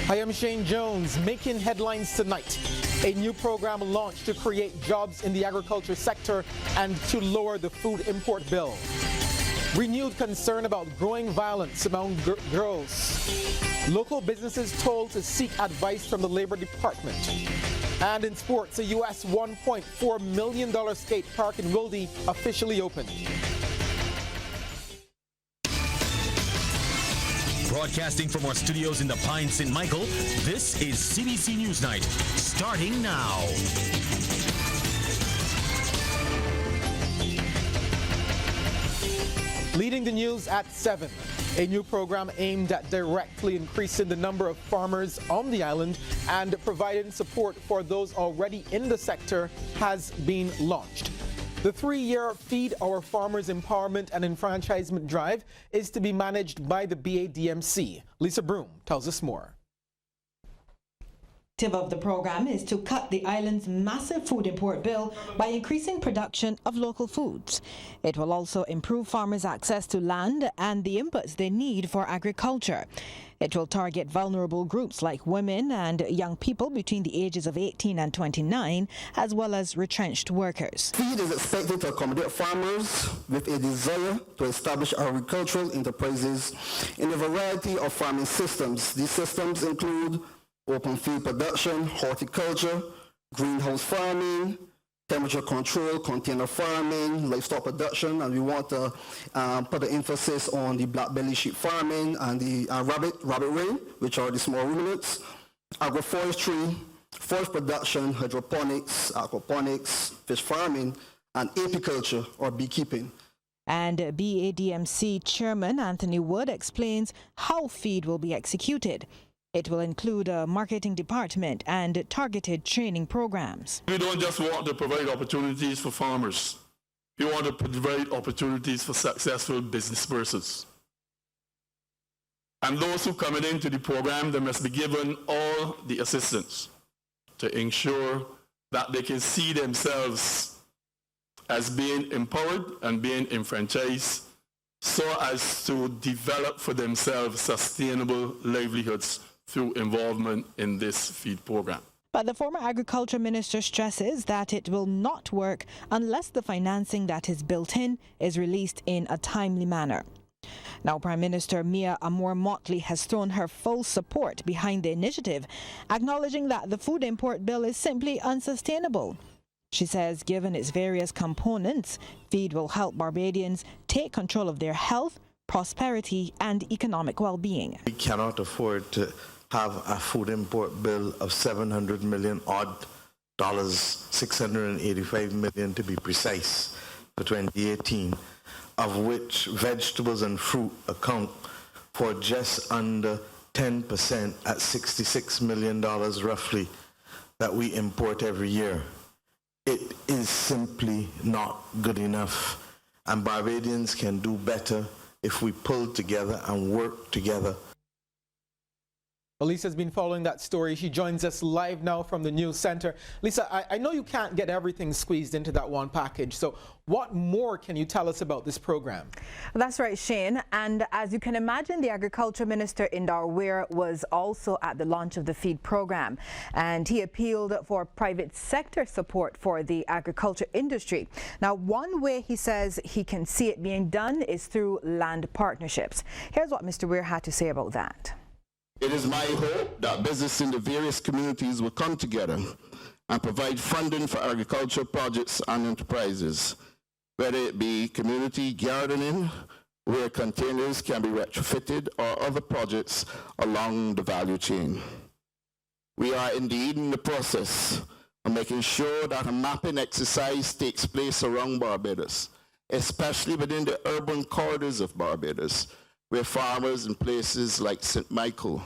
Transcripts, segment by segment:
I am Shane Jones, making headlines tonight. A new program launched to create jobs in the agriculture sector and to lower the food import bill. Renewed concern about growing violence among girls. Local businesses told to seek advice from the Labor Department. And in sports, a U.S. $1.4 million skate park in Wilde officially opened. Broadcasting from our studios in the Pine St. Michael, this is CBC News Night, starting now. Leading the news at 7, a new program aimed at directly increasing the number of farmers on the island and providing support for those already in the sector has been launched. The 3-year Feed Our Farmers Empowerment and Enfranchisement Drive is to be managed by the BADMC. Lisa Broom tells us more. The objective of the program is to cut the island's massive food import bill by increasing production of local foods. It will also improve farmers' access to land and the inputs they need for agriculture. It will target vulnerable groups like women and young people between the ages of 18 and 29, as well as retrenched workers. Feed is expected to accommodate farmers with a desire to establish agricultural enterprises in a variety of farming systems. These systems include open field production, horticulture, greenhouse farming, temperature control, container farming, livestock production, and we want to put the emphasis on the black belly sheep farming and the rabbit ring, which are the small ruminants, agroforestry, forest production, hydroponics, aquaponics, fish farming, and apiculture or beekeeping. And BADMC Chairman Anthony Wood explains how feed will be executed. It will include a marketing department and targeted training programs. We don't just want to provide opportunities for farmers. We want to provide opportunities for successful business persons. And those who come into the program, they must be given all the assistance to ensure that they can see themselves as being empowered and being enfranchised so as to develop for themselves sustainable livelihoods through involvement in this feed program. But the former agriculture minister stresses that it will not work unless the financing that is built in is released in a timely manner. Now, Prime Minister Mia Motley has thrown her full support behind the initiative, acknowledging that the food import bill is simply unsustainable. She says given its various components, feed will help Barbadians take control of their health, prosperity and economic well-being. We cannot afford to have a food import bill of $700 million odd, $685 million to be precise, for 2018, of which vegetables and fruit account for just under 10% at $66 million roughly that we import every year. It is simply not good enough, and Barbadians can do better if we pull together and work together. Lisa's been following that story. She joins us live now from the news center. Lisa, I know you can't get everything squeezed into that one package, so what more can you tell us about this program? That's right, Shane. And as you can imagine, the Agriculture Minister in Darwin was also at the launch of the feed program, and he appealed for private sector support for the agriculture industry. Now, one way he says he can see it being done is through land partnerships. Here's what Mr. Weir had to say about that. It is my hope that business in the various communities will come together and provide funding for agricultural projects and enterprises, whether it be community gardening, where containers can be retrofitted, or other projects along the value chain. We are indeed in the process of making sure that a mapping exercise takes place around Barbados, especially within the urban corridors of Barbados, where farmers in places like St. Michael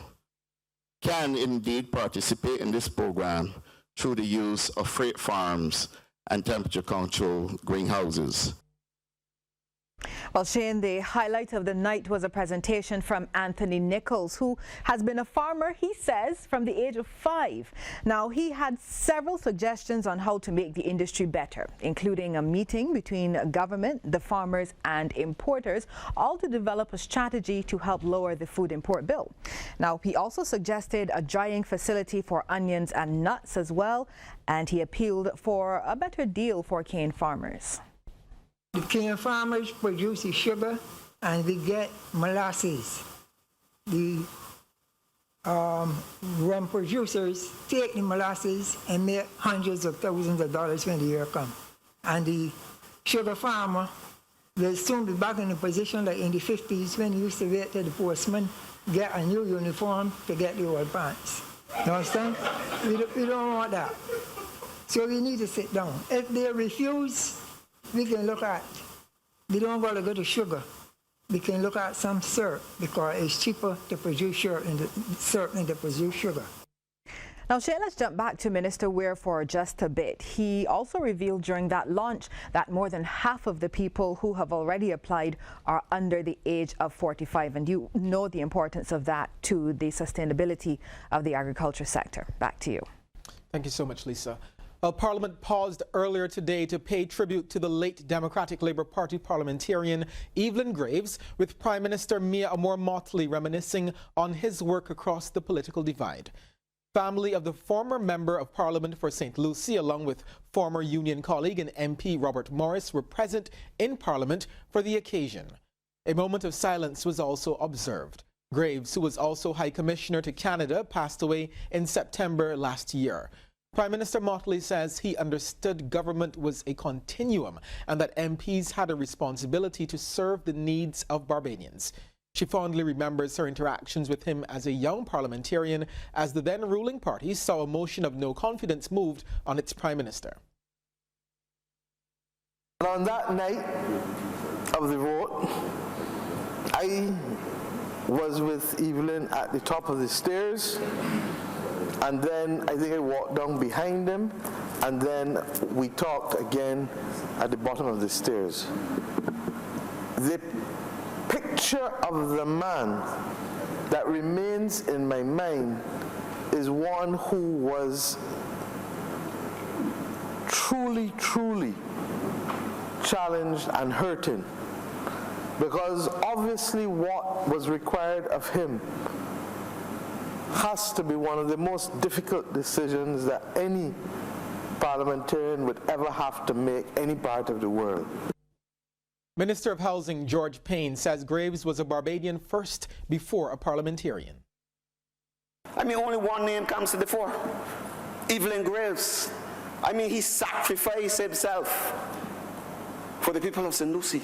can indeed participate in this program through the use of freight farms and temperature control greenhouses. Well, Shane, the highlight of the night was a presentation from Anthony Nichols, who has been a farmer, he says, from the age of 5. Now, he had several suggestions on how to make the industry better, including a meeting between government, the farmers and importers, all to develop a strategy to help lower the food import bill. Now, he also suggested a drying facility for onions and nuts as well, and he appealed for a better deal for cane farmers. The cane farmers produce the sugar and we get molasses. The rum producers take the molasses and make hundreds of thousands of dollars when the year comes. And the sugar farmer will soon be back in the position like in the 50s when he used to wait till the postman get a new uniform to get the old pants. You understand? We don't want that. So we need to sit down. If they refuse, we can look at, we don't got to go to sugar. We can look at some syrup because it's cheaper to produce syrup than to produce sugar. Now, Shane, let's jump back to Minister Weir for just a bit. He also revealed during that launch that more than half of the people who have already applied are under the age of 45. And you know the importance of that to the sustainability of the agriculture sector. Back to you. Thank you so much, Lisa. Well, Parliament paused earlier today to pay tribute to the late Democratic Labour Party parliamentarian Evelyn Graves, with Prime Minister Mia Amor-Motley reminiscing on his work across the political divide. Family of the former Member of Parliament for St. Lucie, along with former union colleague and MP Robert Morris, were present in Parliament for the occasion. A moment of silence was also observed. Graves, who was also High Commissioner to Canada, passed away in September last year. Prime Minister Motley says he understood government was a continuum and that MPs had a responsibility to serve the needs of Barbadians. She fondly remembers her interactions with him as a young parliamentarian as the then ruling party saw a motion of no confidence moved on its Prime Minister. And on that night of the vote, I was with Evelyn at the top of the stairs. And then I think I walked down behind him, and then we talked again at the bottom of the stairs. The picture of the man that remains in my mind is one who was truly, truly challenged and hurting, because obviously what was required of him has to be one of the most difficult decisions that any parliamentarian would ever have to make any part of the world. Minister of Housing George Payne says Graves was a Barbadian first before a parliamentarian. I mean, only one name comes to the fore. Evelyn Graves. I mean, he sacrificed himself for the people of St. Lucie.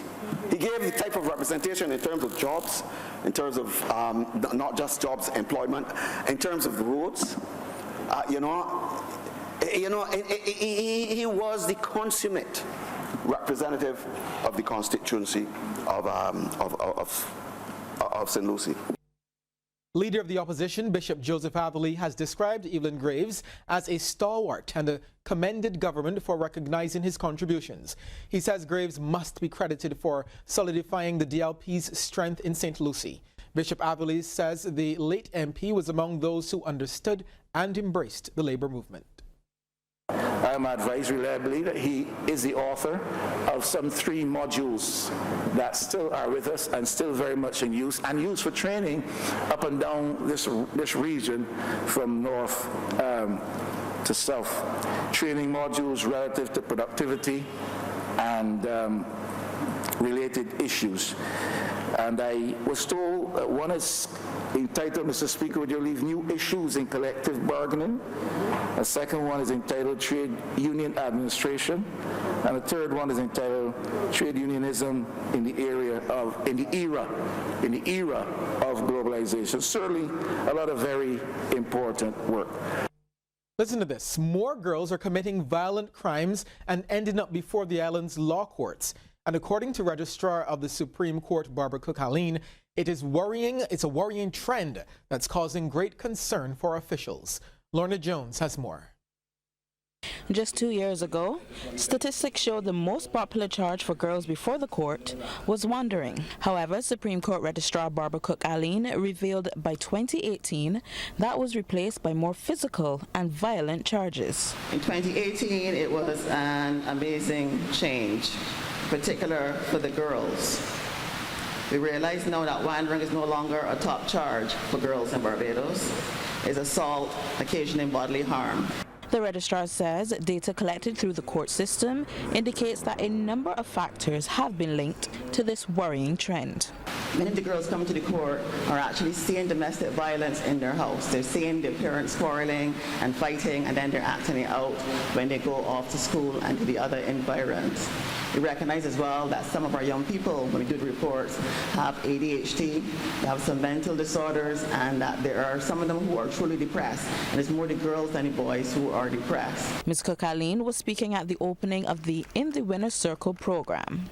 He gave the type of representation in terms of jobs, in terms of not just jobs, employment, in terms of roads. He was the consummate representative of the constituency of St. Lucie. Leader of the opposition, Bishop Joseph Atherley, has described Evelyn Graves as a stalwart and commended government for recognizing his contributions. He says Graves must be credited for solidifying the DLP's strength in St. Lucie. Bishop Atherley says the late MP was among those who understood and embraced the labor movement. I am advised reliably that he is the author of some 3 modules that still are with us and still very much in use and used for training up and down this region from north to south. Training modules relative to productivity and related issues. And I was told that one is entitled, Mr. Speaker, would you leave new issues in collective bargaining? A second one is entitled Trade Union Administration. And the third one is entitled Trade Unionism in the era of globalization. Certainly a lot of very important work. Listen to this. More girls are committing violent crimes and ending up before the island's law courts. And according to Registrar of the Supreme Court, Barbara Cook-Haleen, it's a worrying trend that's causing great concern for officials. Lorna Jones has more. Just 2 years ago, statistics show the most popular charge for girls before the court was wandering. However, Supreme Court Registrar Barbara Cook-Allen revealed by 2018 that was replaced by more physical and violent charges. In 2018, it was an amazing change, particular for the girls. We realize now that wandering is no longer a top charge for girls in Barbados. It's assault, occasioning bodily harm. The registrar says data collected through the court system indicates that a number of factors have been linked to this worrying trend. Many of the girls coming to the court are actually seeing domestic violence in their house. They're seeing their parents quarreling and fighting, and then they're acting it out when they go off to school and to the other environs. We recognize as well that some of our young people, when we do the reports, have ADHD, they have some mental disorders, and that there are some of them who are truly depressed. And it's more the girls than the boys who are depressed. Ms. Cook-Allen was speaking at the opening of the In the Winner's Circle program.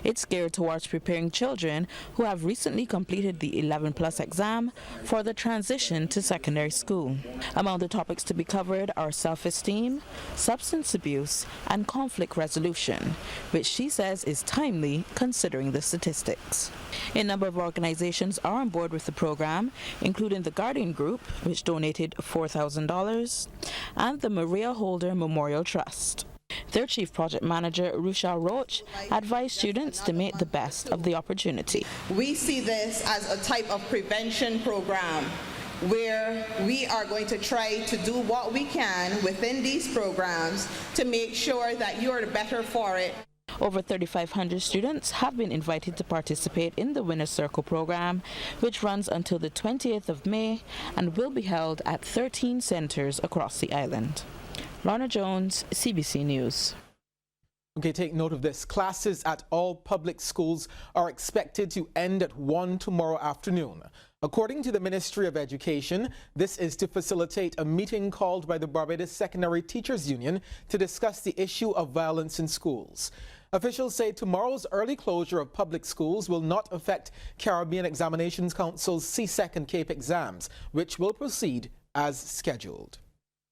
It's geared towards preparing children who have recently completed the 11+ exam for the transition to secondary school. Among the topics to be covered are self-esteem, substance abuse, and conflict resolution, which she says is timely considering the statistics. A number of organizations are on board with the program, including the Guardian Group, which donated $4,000, and the Maria Holder Memorial Trust. Their chief project manager, Rochelle Roach, advised students to make the best of the opportunity. We see this as a type of prevention program where we are going to try to do what we can within these programs to make sure that you are better for it. Over 3,500 students have been invited to participate in the Winner's Circle program, which runs until the 20th of May and will be held at 13 centers across the island. Lorna Jones, CBC News. Okay, take note of this. Classes at all public schools are expected to end at 1 tomorrow afternoon. According to the Ministry of Education, this is to facilitate a meeting called by the Barbados Secondary Teachers Union to discuss the issue of violence in schools. Officials say tomorrow's early closure of public schools will not affect Caribbean Examinations Council's CSEC and CAPE exams, which will proceed as scheduled.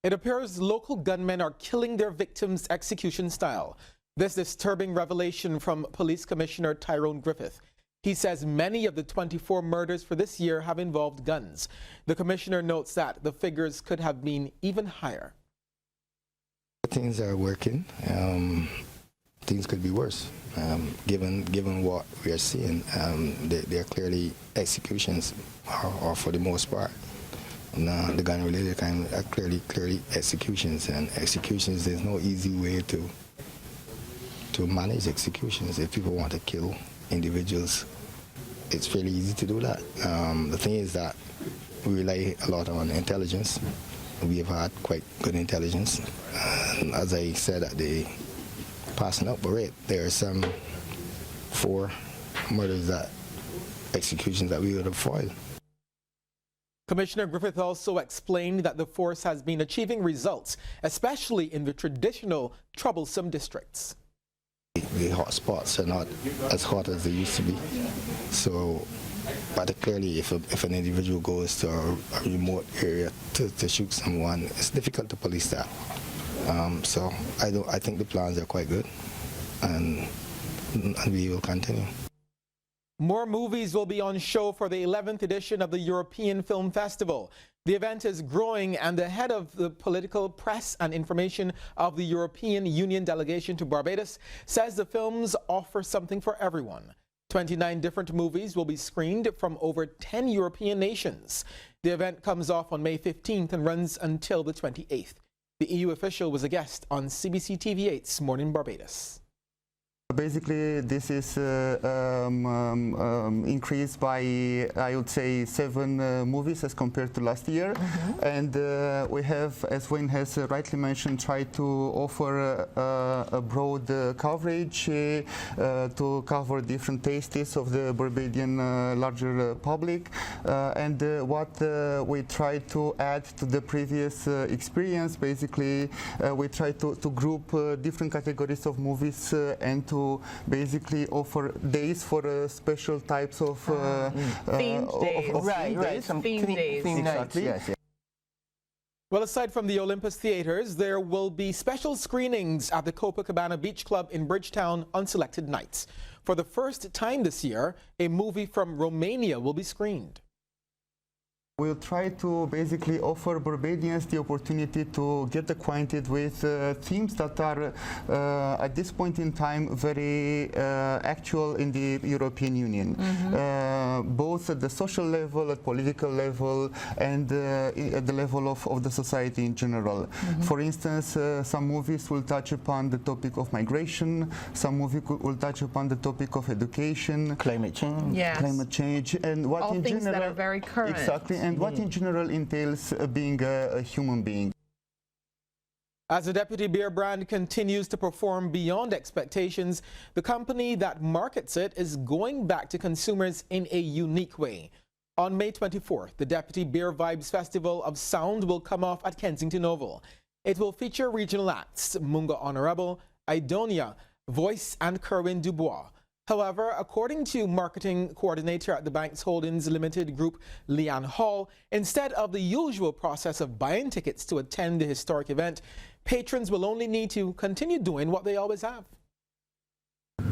It appears local gunmen are killing their victims execution style. This disturbing revelation from Police Commissioner Tyrone Griffith. He says many of the 24 murders for this year have involved guns. The commissioner notes that the figures could have been even higher. Things are working. Things could be worse. Given what we are seeing, they are clearly executions, or for the most part. The gun-related crime are clearly executions, and executions, there's no easy way to manage executions. If people want to kill individuals, it's fairly easy to do that. The thing is that we rely a lot on intelligence. We have had quite good intelligence. As I said at the passing up rate, there are some 4 murders, executions that we would have foiled. Commissioner Griffith also explained that the force has been achieving results, especially in the traditional troublesome districts. The hot spots are not as hot as they used to be. So, particularly if an individual goes to a remote area to shoot someone, it's difficult to police that. So I think the plans are quite good, and we will continue. More movies will be on show for the 11th edition of the European Film Festival. The event is growing, and the head of the political, press and information of the European Union delegation to Barbados says the films offer something for everyone. 29 different movies will be screened from over 10 European nations. The event comes off on May 15th and runs until the 28th. The EU official was a guest on CBC TV8's Morning Barbados. Basically, this is increased by, I would say, 7 movies as compared to last year. And we have, as Wayne has rightly mentioned, tried to offer a broad coverage to cover different tastes of the Barbadian larger public. And what we tried to add to the previous experience, basically, we tried to group different categories of movies and to basically offer days for special types of themed days. Right, some themed days. Exactly. Yes, yes. Well, aside from the Olympus Theaters, there will be special screenings at the Copacabana Beach Club in Bridgetown on selected nights. For the first time this year, a movie from Romania will be screened. We'll try to basically offer Barbadians the opportunity to get acquainted with themes that are at this point in time very actual in the European Union, both at the social level, at political level, and at the level of the society in general. For instance, some movies will touch upon the topic of migration, some movies will touch upon the topic of education, climate change, and what all in things general that are very current. Exactly. And what in general entails being a human being. As the Deputy Beer brand continues to perform beyond expectations, the company that markets it is going back to consumers in a unique way. On May 24th, the Deputy Beer Vibes Festival of Sound will come off at Kensington Oval. It will feature regional acts Munga Honorable, Idonia, Voice, and Kerwin Dubois. However, according to marketing coordinator at the Banks Holdings Limited Group, Leanne Hall, instead of the usual process of buying tickets to attend the historic event, patrons will only need to continue doing what they always have.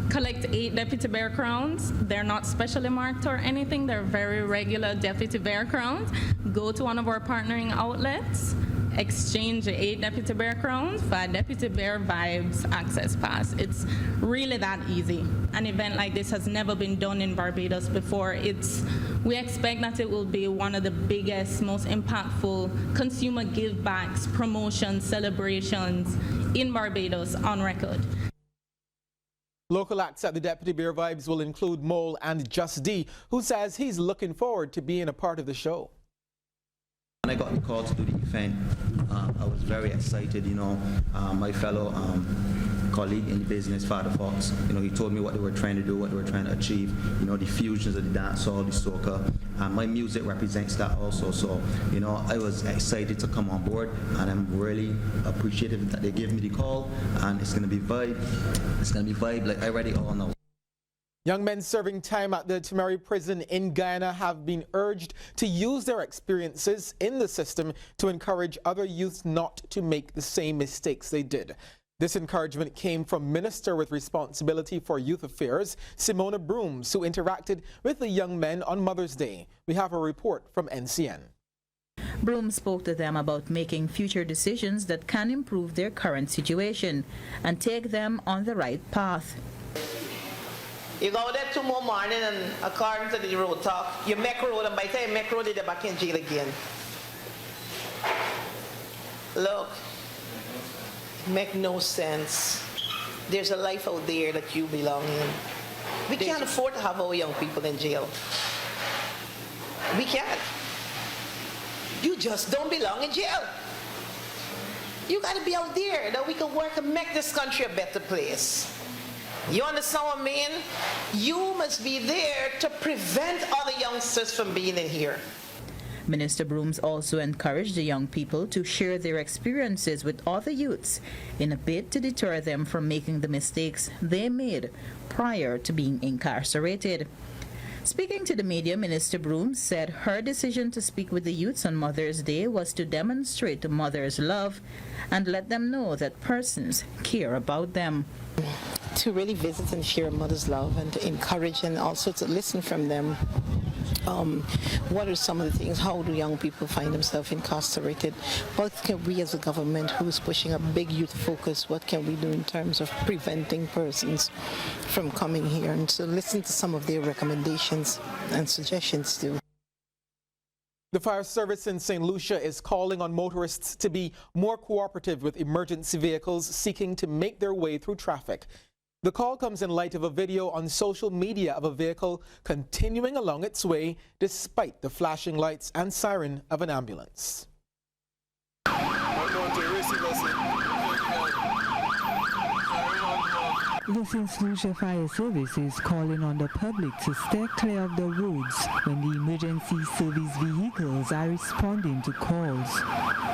Collect 8 Deputy Bear crowns. They're not specially marked or anything. They're very regular Deputy Bear crowns. Go to one of our partnering outlets, exchange the 8 Deputy Bear crowns for a Deputy Bear Vibes Access Pass. It's really that easy. An event like this has never been done in Barbados before. We expect that it will be one of the biggest, most impactful consumer give-backs, promotions, celebrations in Barbados on record. Local acts at the Deputy Beer Vibes will include Mole and Just D, who says he's looking forward to being a part of the show. When I got the call to do the event, I was very excited. My fellow colleague in the business, Father Fox, he told me what they were trying to do, what they were trying to achieve, the fusions of the dancehall, the soca, and my music represents that also. So, I was excited to come on board, and I'm really appreciative that they gave me the call, and it's going to be vibe. It's going to be vibe like I already all know. Young men serving time at the Timeri prison in Guyana have been urged to use their experiences in the system to encourage other youths not to make the same mistakes they did. This encouragement came from Minister with Responsibility for Youth Affairs, Simona Brooms, who interacted with the young men on Mother's Day. We have a report from NCN. Broom spoke to them about making future decisions that can improve their current situation and take them on the right path. You go there tomorrow morning and according to the road talk, you make road, and by the time you make road, you're back in jail again. Look, make no sense. There's a life out there that you belong in. We can't afford to have our young people in jail. We can't. You just don't belong in jail. You got to be out there that we can work and make this country a better place. You understand what I mean? You must be there to prevent other youngsters from being in here. Minister Brooms also encouraged the young people to share their experiences with other youths in a bid to deter them from making the mistakes they made prior to being incarcerated. Speaking to the media, Minister Brooms said her decision to speak with the youths on Mother's Day was to demonstrate the mother's love and let them know that persons care about them. To really visit and share a mother's love and to encourage and also to listen from them. What are some of the things? How do young people find themselves incarcerated? What can we as a government who's pushing a big youth focus, what can we do in terms of preventing persons from coming here? And so listen to some of their recommendations and suggestions too. The fire service in St. Lucia is calling on motorists to be more cooperative with emergency vehicles seeking to make their way through traffic. The call comes in light of a video on social media of a vehicle continuing along its way despite the flashing lights and siren of an ambulance. The St. Lucia Fire Service is calling on the public to stay clear of the roads when the emergency service vehicles are responding to calls.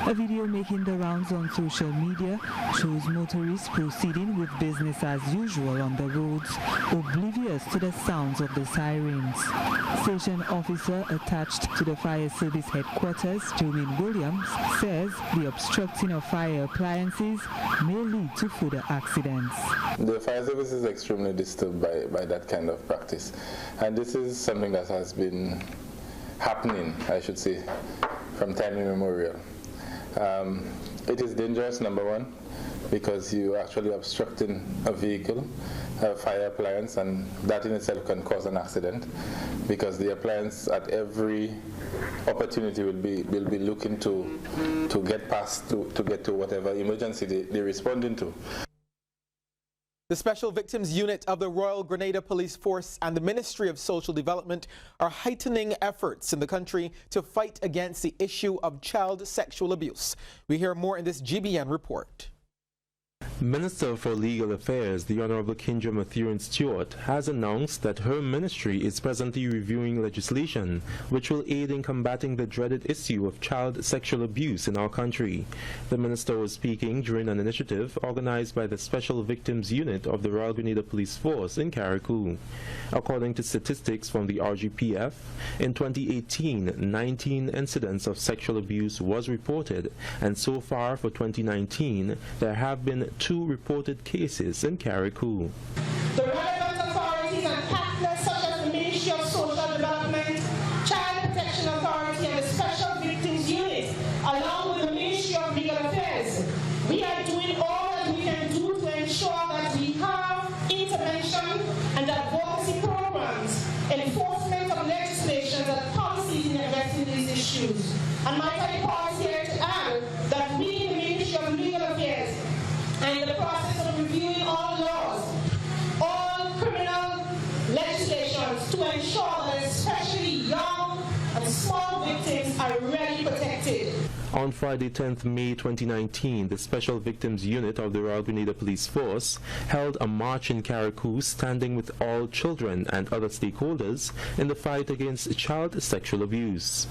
A video making the rounds on social media shows motorists proceeding with business as usual on the roads, oblivious to the sounds of the sirens. Station officer attached to the fire service headquarters, Jermaine Williams, says the obstructing of fire appliances may lead to further accidents. The fire service is extremely disturbed by that kind of practice, and this is something that has been happening, I should say, from time immemorial. It is dangerous, number one, because you are actually obstructing a vehicle, a fire appliance, and that in itself can cause an accident, because the appliance at every opportunity will be looking to get past, to get to whatever emergency they're responding to. The Special Victims Unit of the Royal Grenada Police Force and the Ministry of Social Development are heightening efforts in the country to fight against the issue of child sexual abuse. We hear more in this GBN report. Minister for Legal Affairs, the Honorable Kindra Mathurin-Stewart, has announced that her ministry is presently reviewing legislation which will aid in combating the dreaded issue of child sexual abuse in our country. The minister was speaking during an initiative organized by the Special Victims Unit of the Royal Grenada Police Force in Carriacou. According to statistics from the RGPF, in 2018, 19 incidents of sexual abuse was reported, and so far for 2019, there have been 2 reported cases in Carriacou. The relevant authorities and partners such as the Ministry of Social Development, Child Protection Authority and the Special Victims Unit, along with the Ministry of Legal Affairs, we are doing all that we can do to ensure that we have intervention and advocacy programs, enforcement of legislation and policies in addressing these issues. And might I pause here to add that we in the Ministry of Legal Affairs and in the process of reviewing all laws, all criminal legislations to ensure that especially young and small victims are really protected. On Friday, 10th May 2019, the Special Victims Unit of the Royal Grenada Police Force held a march in Carriacou standing with all children and other stakeholders in the fight against child sexual abuse.